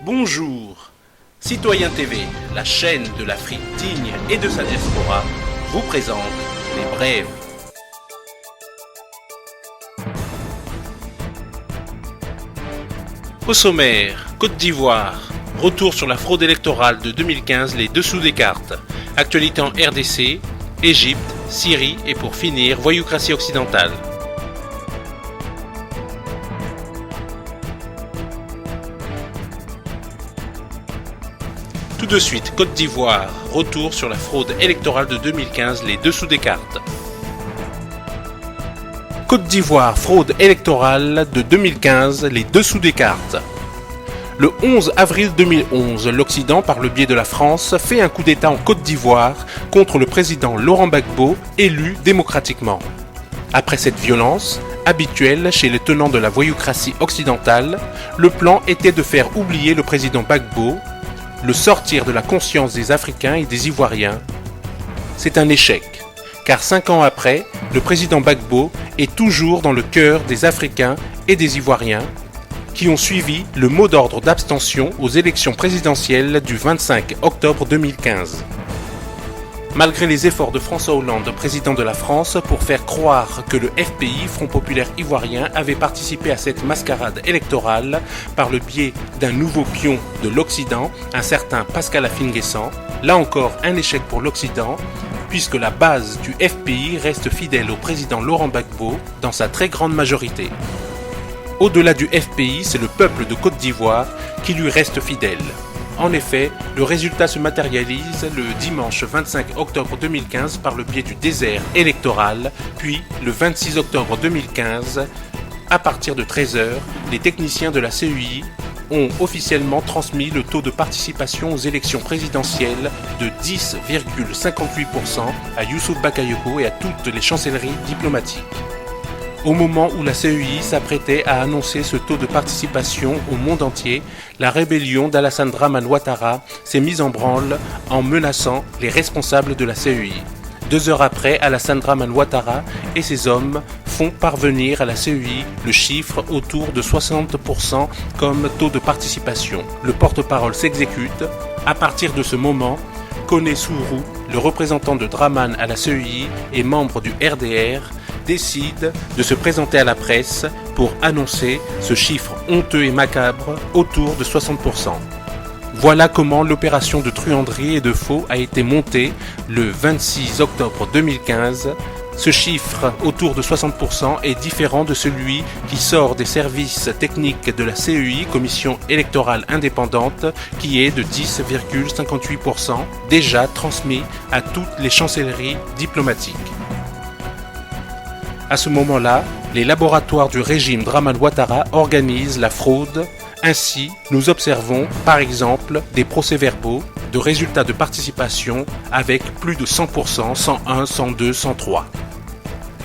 Bonjour, Citoyen TV, la chaîne de l'Afrique digne et de sa diaspora, vous présente les brèves. Au sommaire, Côte d'Ivoire, retour sur la fraude électorale de 2015, les dessous des cartes. Actualité en RDC, Égypte, Syrie et pour finir, voyoucratie occidentale. Tout de suite, Côte d'Ivoire, retour sur la fraude électorale de 2015, les dessous des cartes. Côte d'Ivoire, fraude électorale de 2015, les dessous des cartes. Le 11 avril 2011, l'Occident, par le biais de la France, fait un coup d'État en Côte d'Ivoire contre le président Laurent Gbagbo, élu démocratiquement. Après cette violence, habituelle chez les tenants de la voyoucratie occidentale, le plan était de faire oublier le président Gbagbo, le sortir de la conscience des Africains et des Ivoiriens. C'est un échec, car 5 ans après, le président Gbagbo est toujours dans le cœur des Africains et des Ivoiriens, qui ont suivi le mot d'ordre d'abstention aux élections présidentielles du 25 octobre 2015. Malgré les efforts de François Hollande, président de la France, pour faire croire que le FPI, Front Populaire Ivoirien, avait participé à cette mascarade électorale par le biais d'un nouveau pion de l'Occident, un certain Pascal Affi-N'Guessan, là encore un échec pour l'Occident, puisque la base du FPI reste fidèle au président Laurent Gbagbo dans sa très grande majorité. Au-delà du FPI, c'est le peuple de Côte d'Ivoire qui lui reste fidèle. En effet, le résultat se matérialise le dimanche 25 octobre 2015 par le biais du désert électoral, puis le 26 octobre 2015, à partir de 13h, les techniciens de la CEI ont officiellement transmis le taux de participation aux élections présidentielles de 10,58% à Youssouf Bakayoko et à toutes les chancelleries diplomatiques. Au moment où la CEI s'apprêtait à annoncer ce taux de participation au monde entier, la rébellion d'Alassane Dramane Ouattara s'est mise en branle en menaçant les responsables de la CEI. 2 heures après, Alassane Dramane Ouattara et ses hommes font parvenir à la CEI le chiffre autour de 60% comme taux de participation. Le porte-parole s'exécute. À partir de ce moment, Koné Sourou, le représentant de Dramane à la CEI et membre du RDR, décide de se présenter à la presse pour annoncer ce chiffre honteux et macabre autour de 60%. Voilà comment l'opération de truanderie et de faux a été montée le 26 octobre 2015. Ce chiffre autour de 60% est différent de celui qui sort des services techniques de la CEI, Commission électorale indépendante, qui est de 10,58%, déjà transmis à toutes les chancelleries diplomatiques. À ce moment-là, les laboratoires du régime Dramane Ouattara organisent la fraude. Ainsi, nous observons, par exemple, des procès-verbaux de résultats de participation avec plus de 100%, 101, 102, 103.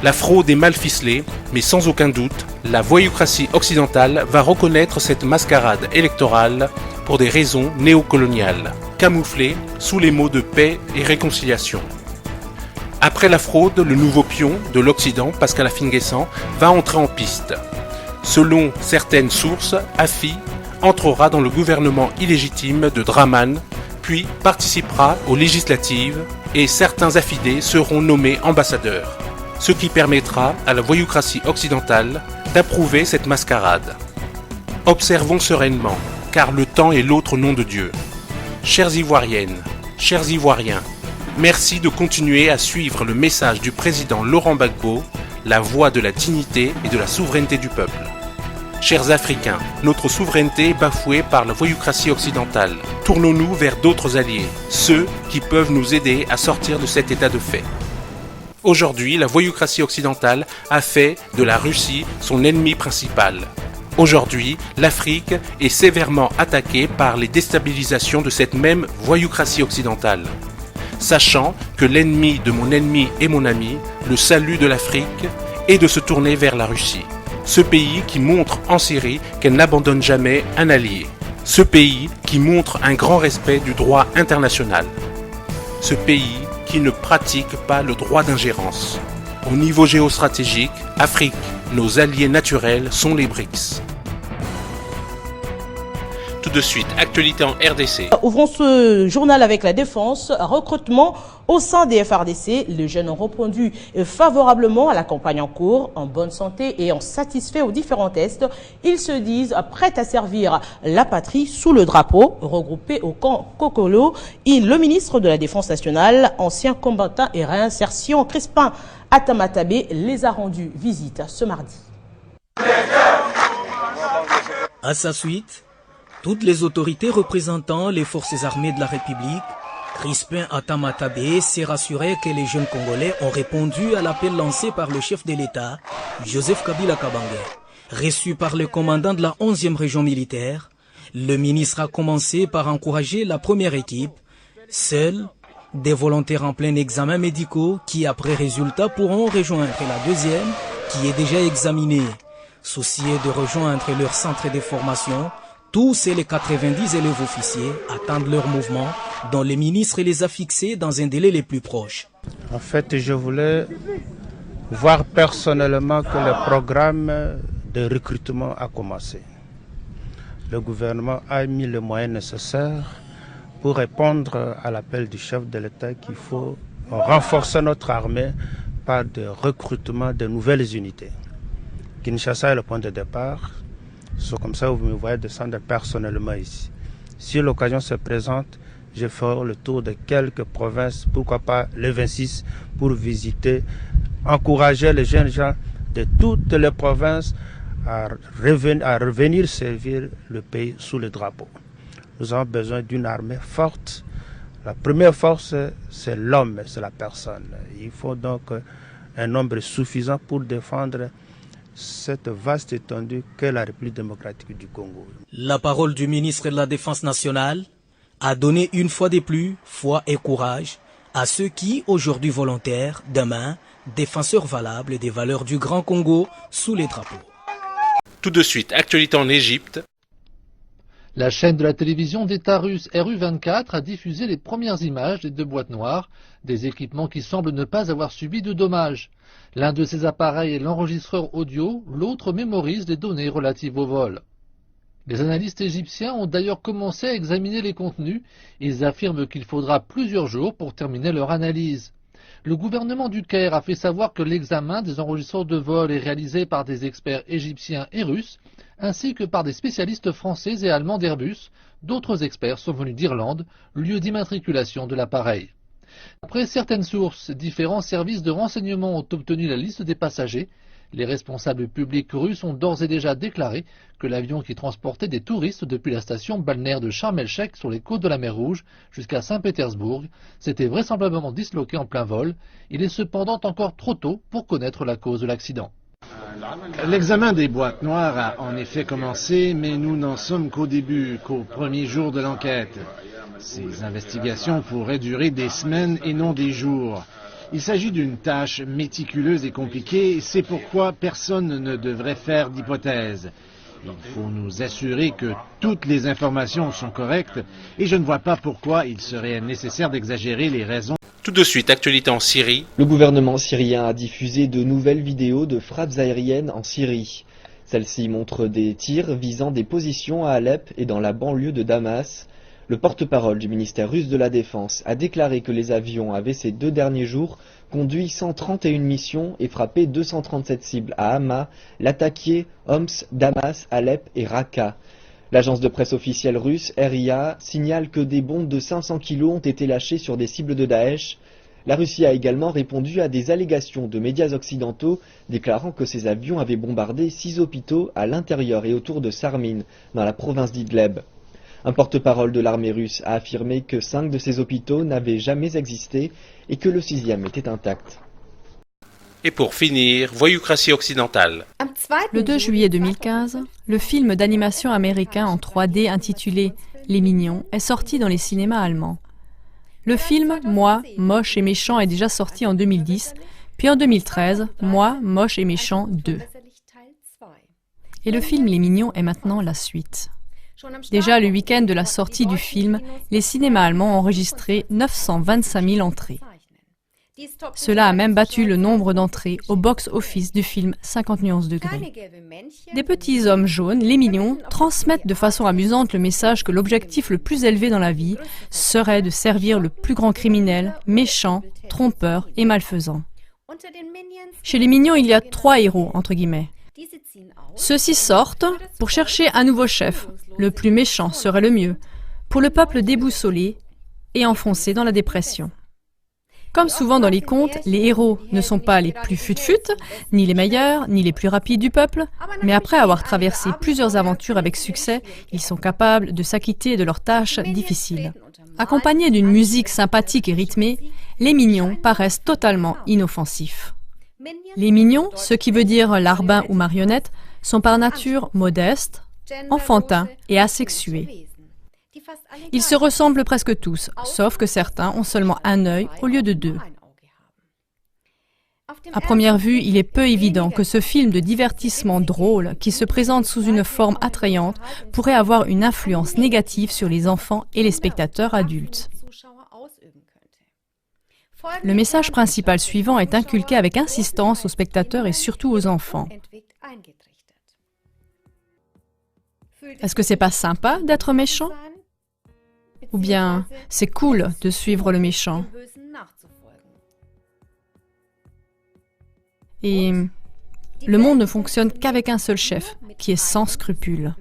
La fraude est mal ficelée, mais sans aucun doute, la voyoucratie occidentale va reconnaître cette mascarade électorale pour des raisons néocoloniales, camouflées sous les mots de paix et réconciliation. Après la fraude, le nouveau pion de l'Occident, Pascal Affi-N'Guessan, va entrer en piste. Selon certaines sources, Affi entrera dans le gouvernement illégitime de Dramane, puis participera aux législatives et certains affidés seront nommés ambassadeurs, ce qui permettra à la voyoucratie occidentale d'approuver cette mascarade. Observons sereinement, car le temps est l'autre nom de Dieu. Chères Ivoiriennes, chers Ivoiriens, merci de continuer à suivre le message du président Laurent Gbagbo, la voix de la dignité et de la souveraineté du peuple. Chers Africains, notre souveraineté est bafouée par la voyoucratie occidentale. Tournons-nous vers d'autres alliés, ceux qui peuvent nous aider à sortir de cet état de fait. Aujourd'hui, la voyoucratie occidentale a fait de la Russie son ennemi principal. Aujourd'hui, l'Afrique est sévèrement attaquée par les déstabilisations de cette même voyoucratie occidentale. Sachant que l'ennemi de mon ennemi est mon ami, le salut de l'Afrique est de se tourner vers la Russie. Ce pays qui montre en Syrie qu'elle n'abandonne jamais un allié. Ce pays qui montre un grand respect du droit international. Ce pays qui ne pratique pas le droit d'ingérence. Au niveau géostratégique, Afrique, nos alliés naturels sont les BRICS. Tout de suite, actualité en RDC. Ouvrons ce journal avec la défense. Recrutement au sein des FRDC. Les jeunes ont répondu favorablement à la campagne en cours, en bonne santé et en satisfait aux différents tests. Ils se disent prêts à servir la patrie sous le drapeau. Regroupés au camp Kokolo, le ministre de la Défense nationale, ancien combattant et réinsertion, Crispin Atamatabé, les a rendus visite ce mardi. À sa suite, toutes les autorités représentant les forces armées de la République, Crispin Atamatabé s'est rassuré que les jeunes Congolais ont répondu à l'appel lancé par le chef de l'État, Joseph Kabila Kabange. Reçu par le commandant de la 11e région militaire, le ministre a commencé par encourager la première équipe. Seuls des volontaires en plein examen médicaux qui, après résultat, pourront rejoindre la deuxième, qui est déjà examinée. Souciés de rejoindre leur centre de formation, tous les 90 élèves officiers attendent leur mouvement, dont le ministre les a fixés dans un délai les plus proches. En fait, je voulais voir personnellement que le programme de recrutement a commencé. Le gouvernement a mis les moyens nécessaires pour répondre à l'appel du chef de l'État qu'il faut renforcer notre armée par le recrutement de nouvelles unités. Kinshasa est le point de départ. C'est comme ça que vous me voyez descendre personnellement ici. Si l'occasion se présente, je ferai le tour de quelques provinces, pourquoi pas le 26, pour visiter, encourager les jeunes gens de toutes les provinces à revenir servir le pays sous le drapeau. Nous avons besoin d'une armée forte. La première force, c'est l'homme, c'est la personne. Il faut donc un nombre suffisant pour défendre cette vaste étendue qu'est la République démocratique du Congo. La parole du ministre de la Défense nationale a donné une fois de plus foi et courage à ceux qui, aujourd'hui volontaires, demain, défenseurs valables des valeurs du Grand Congo sous les drapeaux. Tout de suite, actualité en Égypte. La chaîne de la télévision d'État russe RU24 a diffusé les premières images des deux boîtes noires, des équipements qui semblent ne pas avoir subi de dommages. L'un de ces appareils est l'enregistreur audio, l'autre mémorise les données relatives au vol. Les analystes égyptiens ont d'ailleurs commencé à examiner les contenus. Ils affirment qu'il faudra plusieurs jours pour terminer leur analyse. Le gouvernement du Caire a fait savoir que l'examen des enregistreurs de vol est réalisé par des experts égyptiens et russes, ainsi que par des spécialistes français et allemands d'Airbus. D'autres experts sont venus d'Irlande, lieu d'immatriculation de l'appareil. Après certaines sources, différents services de renseignement ont obtenu la liste des passagers. Les responsables publics russes ont d'ores et déjà déclaré que l'avion qui transportait des touristes depuis la station balnéaire de Sharm el-Sheikh sur les côtes de la mer Rouge jusqu'à Saint-Pétersbourg s'était vraisemblablement disloqué en plein vol. Il est cependant encore trop tôt pour connaître la cause de l'accident. L'examen des boîtes noires a en effet commencé, mais nous n'en sommes qu'au début, qu'au premier jour de l'enquête. Ces investigations pourraient durer des semaines et non des jours. Il s'agit d'une tâche méticuleuse et compliquée, c'est pourquoi personne ne devrait faire d'hypothèse. Il faut nous assurer que toutes les informations sont correctes et je ne vois pas pourquoi il serait nécessaire d'exagérer les raisons. Tout de suite, actualité en Syrie. Le gouvernement syrien a diffusé de nouvelles vidéos de frappes aériennes en Syrie. Celles-ci montrent des tirs visant des positions à Alep et dans la banlieue de Damas. Le porte-parole du ministère russe de la Défense a déclaré que les avions avaient ces 2 derniers jours conduit 131 missions et frappé 237 cibles à Hama, Latakia, Homs, Damas, Alep et Raqqa. L'agence de presse officielle russe, RIA, signale que des bombes de 500 kg ont été lâchées sur des cibles de Daesh. La Russie a également répondu à des allégations de médias occidentaux déclarant que ces avions avaient bombardé 6 hôpitaux à l'intérieur et autour de Sarmin, dans la province d'Idleb. Un porte-parole de l'armée russe a affirmé que 5 de ces hôpitaux n'avaient jamais existé et que le 6e était intact. Et pour finir, voyoucratie occidentale. Le 2 juillet 2015, le film d'animation américain en 3D intitulé « Les Mignons » est sorti dans les cinémas allemands. Le film « Moi, moche et méchant » est déjà sorti en 2010, puis en 2013, « Moi, moche et méchant 2 ». Et le film « Les Mignons » est maintenant la suite. Déjà le week-end de la sortie du film, les cinémas allemands ont enregistré 925 000 entrées. Cela a même battu le nombre d'entrées au box-office du film 50 nuances de gris. Des petits hommes jaunes, les mignons, transmettent de façon amusante le message que l'objectif le plus élevé dans la vie serait de servir le plus grand criminel, méchant, trompeur et malfaisant. Chez les mignons, il y a 3 héros, entre guillemets. Ceux-ci sortent pour chercher un nouveau chef. Le plus méchant serait le mieux, pour le peuple déboussolé et enfoncé dans la dépression. Comme souvent dans les contes, les héros ne sont pas les plus fut-fut, ni les meilleurs, ni les plus rapides du peuple, mais après avoir traversé plusieurs aventures avec succès, ils sont capables de s'acquitter de leurs tâches difficiles. Accompagnés d'une musique sympathique et rythmée, les mignons paraissent totalement inoffensifs. Les mignons, ce qui veut dire larbin ou marionnette, sont par nature modestes, enfantins et asexués. Ils se ressemblent presque tous, sauf que certains ont seulement un œil au lieu de 2. À première vue, il est peu évident que ce film de divertissement drôle, qui se présente sous une forme attrayante, pourrait avoir une influence négative sur les enfants et les spectateurs adultes. Le message principal suivant est inculqué avec insistance aux spectateurs et surtout aux enfants. Est-ce que c'est pas sympa d'être méchant ? Ou bien, c'est cool de suivre le méchant. Et le monde ne fonctionne qu'avec un seul chef, qui est sans scrupules.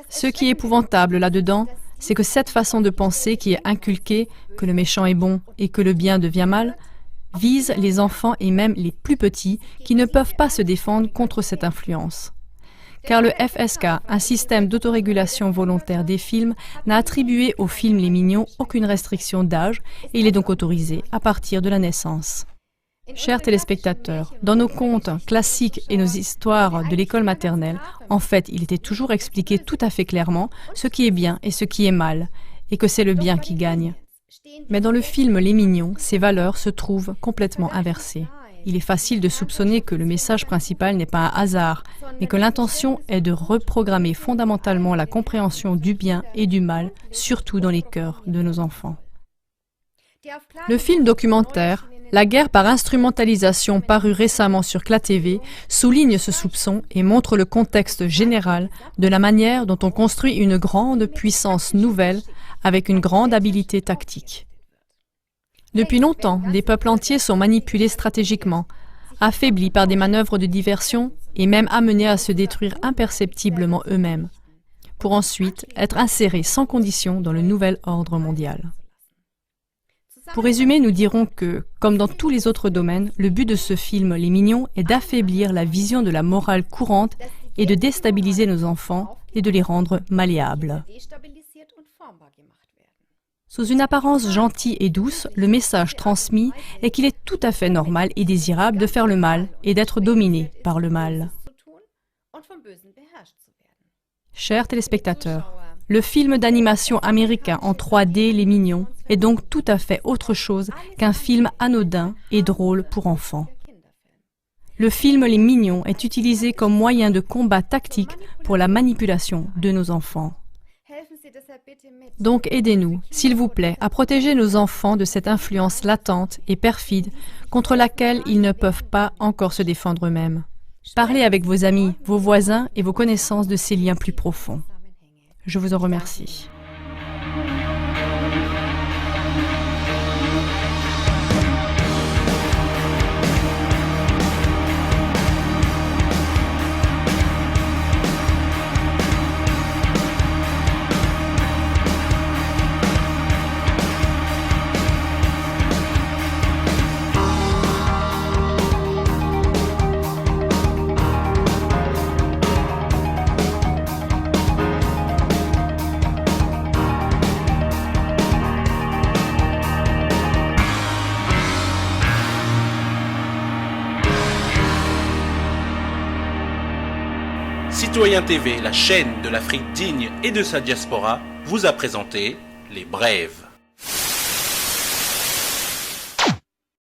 Ce qui est épouvantable là-dedans, c'est que cette façon de penser qui est inculquée, que le méchant est bon et que le bien devient mal, vise les enfants et même les plus petits qui ne peuvent pas se défendre contre cette influence. Car le FSK, un système d'autorégulation volontaire des films, n'a attribué aux films Les Mignons aucune restriction d'âge et il est donc autorisé à partir de la naissance. Chers téléspectateurs, dans nos contes classiques et nos histoires de l'école maternelle, en fait, il était toujours expliqué tout à fait clairement ce qui est bien et ce qui est mal, et que c'est le bien qui gagne. Mais dans le film Les Mignons, ces valeurs se trouvent complètement inversées. Il est facile de soupçonner que le message principal n'est pas un hasard, mais que l'intention est de reprogrammer fondamentalement la compréhension du bien et du mal, surtout dans les cœurs de nos enfants. Le film documentaire « La guerre par instrumentalisation » paru récemment sur CLA TV souligne ce soupçon et montre le contexte général de la manière dont on construit une grande puissance nouvelle avec une grande habileté tactique. Depuis longtemps, des peuples entiers sont manipulés stratégiquement, affaiblis par des manœuvres de diversion et même amenés à se détruire imperceptiblement eux-mêmes, pour ensuite être insérés sans condition dans le nouvel ordre mondial. Pour résumer, nous dirons que, comme dans tous les autres domaines, le but de ce film Les Mignons est d'affaiblir la vision de la morale courante et de déstabiliser nos enfants et de les rendre malléables. Sous une apparence gentille et douce, le message transmis est qu'il est tout à fait normal et désirable de faire le mal et d'être dominé par le mal. Chers téléspectateurs, le film d'animation américain en 3D Les Mignons est donc tout à fait autre chose qu'un film anodin et drôle pour enfants. Le film Les Mignons est utilisé comme moyen de combat tactique pour la manipulation de nos enfants. Donc aidez-nous, s'il vous plaît, à protéger nos enfants de cette influence latente et perfide contre laquelle ils ne peuvent pas encore se défendre eux-mêmes. Parlez avec vos amis, vos voisins et vos connaissances de ces liens plus profonds. Je vous en remercie. Citoyen TV, la chaîne de l'Afrique digne et de sa diaspora, vous a présenté Les Brèves.